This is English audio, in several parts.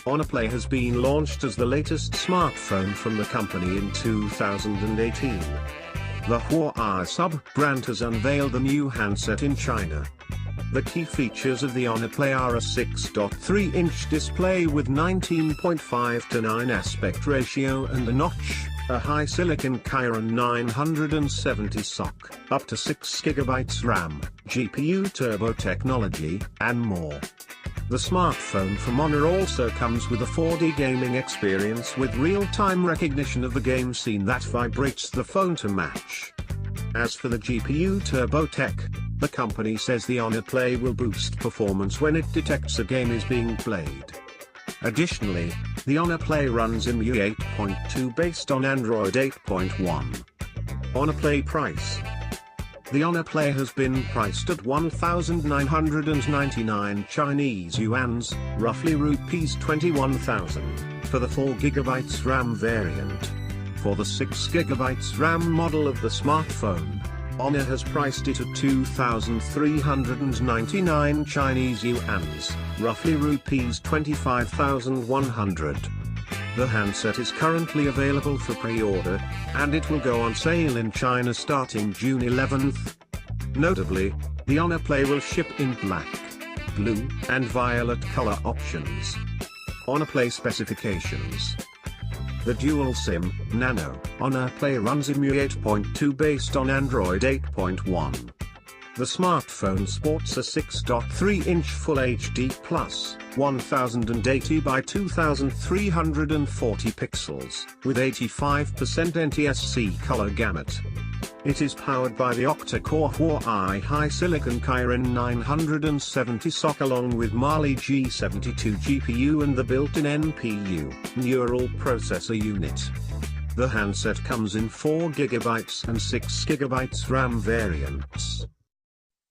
Honor Play has been launched as the latest smartphone from the company in 2018. The Huawei sub-brand has unveiled the new handset in China. The key features of the Honor Play are a 6.3-inch display with 19.5:9 aspect ratio and a notch, a high silicon Kirin 970 SoC, up to 6GB RAM, GPU turbo technology, and more. The smartphone from Honor also comes with a 4D gaming experience with real-time recognition of the game scene that vibrates the phone to match. As for the GPU turbo tech, the company says the Honor Play will boost performance when it detects a game is being played. Additionally, the Honor Play runs MIUI 8.2 based on Android 8.1. Honor Play price. The Honor Play has been priced at 1,999 Chinese yuans, roughly rupees 21,000, for the 4GB RAM variant. For the 6GB RAM model of the smartphone, Honor has priced it at 2,399 Chinese yuans, roughly rupees 25,100. The handset is currently available for pre-order, and it will go on sale in China starting June 11th. Notably, the Honor Play will ship in black, blue, and violet color options. Honor Play specifications. The dual SIM, Nano, Honor Play runs MIUI 8.2 based on Android 8.1. The smartphone sports a 6.3-inch Full HD Plus, 1080 by 2340 pixels, with 85% NTSC color gamut. It is powered by the octa-core Huawei high silicon Kirin 970 SoC along with Mali G72 GPU and the built-in NPU, neural processor unit. The handset comes in 4GB and 6GB RAM variants.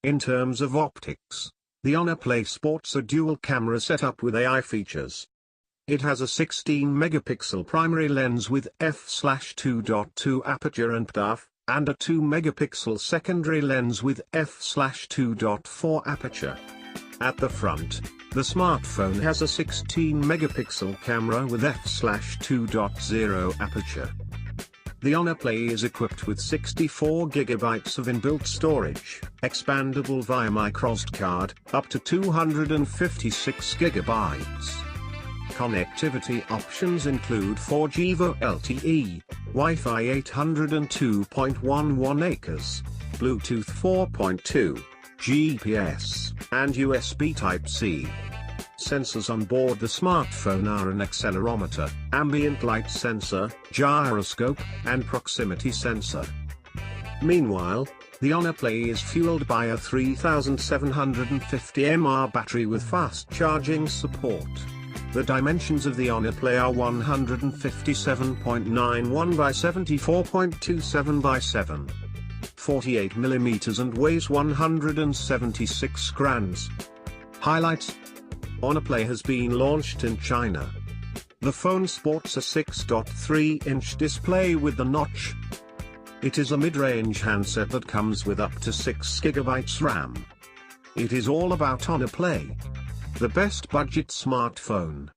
In terms of optics, the Honor Play sports a dual camera setup with AI features. It has a 16-megapixel primary lens with f/2.2 aperture and TF, and a 2-megapixel secondary lens with f/2.4 aperture. At the front, the smartphone has a 16-megapixel camera with f/2.0 aperture. The Honor Play is equipped with 64GB of inbuilt storage, expandable via microSD card, up to 256GB. Connectivity options include 4G LTE, Wi-Fi 802.11 acres, Bluetooth 4.2, GPS, and USB Type-C. Sensors on board the smartphone are an accelerometer, ambient light sensor, gyroscope, and proximity sensor. Meanwhile, the Honor Play is fueled by a 3750 mAh battery with fast charging support. The dimensions of the Honor Play are 157.91 by 74.27 by 7.48 and weighs 176 grams. Highlights. Honor Play has been launched in China. The phone sports a 6.3-inch display with the notch. It is a mid-range handset that comes with up to 6GB RAM. It is all about Honor Play, the best budget smartphone.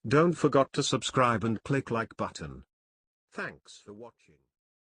Don't forget to subscribe and click like button. Thanks for watching.